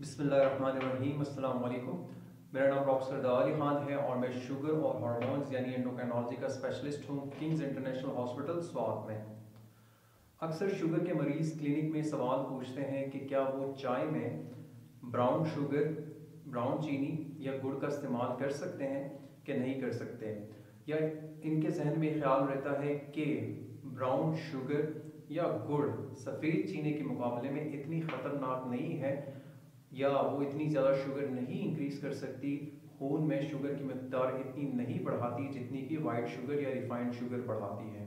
बिस्मिल्लाहिर्रहमानिर्रहीम। अस्सलाम वालेकुम। मेरा नाम डॉक्टर सरदार अली खान है और मैं शुगर और हार्मोन्स यानी एंडोक्राइनोलॉजी का स्पेशलिस्ट हूँ किंग्स इंटरनेशनल हॉस्पिटल स्वात में। अक्सर शुगर के मरीज़ क्लिनिक में सवाल पूछते हैं कि क्या वो चाय में ब्राउन शुगर, ब्राउन चीनी या गुड़ का इस्तेमाल कर सकते हैं कि नहीं कर सकते, या इनके जहन में ख्याल रहता है कि ब्राउन शुगर या गुड़ सफ़ेद चीनी के मुकाबले में इतनी ख़तरनाक नहीं है, या वो इतनी ज़्यादा शुगर नहीं इंक्रीज़ कर सकती, खून में शुगर की मकदार इतनी नहीं बढ़ाती जितनी कि वाइट शुगर या रिफाइंड शुगर बढ़ाती है।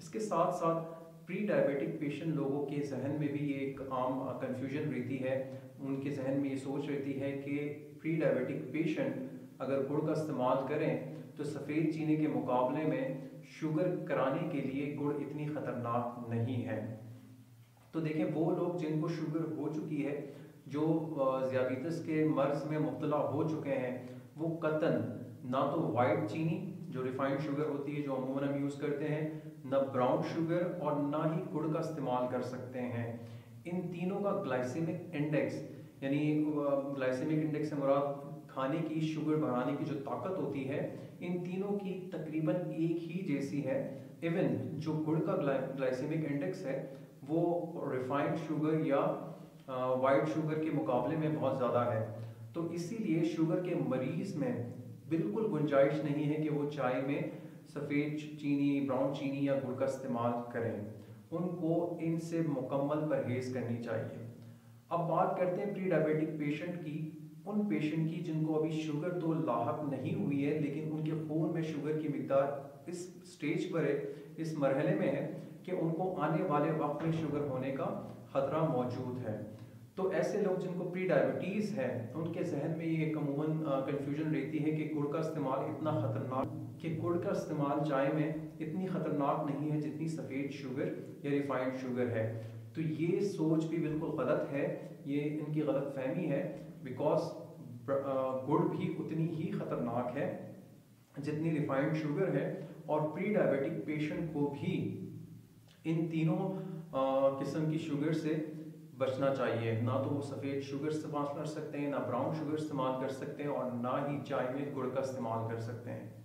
इसके साथ साथ प्री डायबिटिक पेशेंट लोगों के जहन में भी ये एक आम कन्फ्यूजन रहती है। उनके जहन में ये सोच रहती है कि प्री डायबिटिक पेशेंट अगर गुड़ का इस्तेमाल करें तो सफ़ेद चीनी के मुकाबले में शुगर कराने के लिए गुड़ इतनी ख़तरनाक नहीं है। तो देखें, वो लोग जिनको शुगर हो चुकी है, जो ज़ियाबीतस के मर्ज़ में मुब्तला हो चुके हैं, वो कतन ना तो वाइट चीनी जो रिफाइंड शुगर होती है जो अमूमन हम यूज़ करते हैं, ना ब्राउन शुगर और ना ही गुड़ का इस्तेमाल कर सकते हैं। इन तीनों का ग्लाइसेमिक इंडेक्स यानी ग्लाइसेमिक इंडेक्स से मुराद खाने की शुगर बढ़ाने की जो ताकत होती है, इन तीनों की तकरीबन एक ही जैसी है। इवन जो गुड़ का ग्लाइसेमिक इंडेक्स है वो रिफाइंड शुगर या वाइट शुगर के मुकाबले में बहुत ज़्यादा है। तो इसीलिए शुगर के मरीज़ में बिल्कुल गुंजाइश नहीं है कि वो चाय में सफ़ेद चीनी, ब्राउन चीनी या गुड़ का इस्तेमाल करें। उनको इनसे मुकम्मल परहेज़ करनी चाहिए। अब बात करते हैं प्री डायबिटिक पेशेंट की, उन पेशेंट की जिनको अभी शुगर तो लाहक नहीं हुई है लेकिन उनके खून में शुगर की मिकदार इस स्टेज पर है, इस मरहले में है कि उनको आने वाले वक्त में शुगर होने का ख़तरा मौजूद है। तो ऐसे लोग जिनको प्री डायबिटीज़ है उनके जहन में ये अमूमन कन्फ्यूजन रहती है कि गुड़ का इस्तेमाल इतना ख़तरनाक कि गुड़ का इस्तेमाल चाय में इतनी ख़तरनाक नहीं है जितनी सफ़ेद शुगर या रिफाइंड शुगर है। तो ये सोच भी बिल्कुल गलत है, ये इनकी गलत फहमी है। बिकॉज गुड़ भी उतनी ही ख़तरनाक है जितनी रिफाइंड शुगर है, और प्री डायबिटिक पेशेंट को भी इन तीनों किस्म की शुगर से बचना चाहिए। ना तो वो सफ़ेद शुगर इस्तेमाल कर सकते हैं, ना ब्राउन शुगर इस्तेमाल कर सकते हैं, और ना ही चाय में गुड़ का इस्तेमाल कर सकते हैं।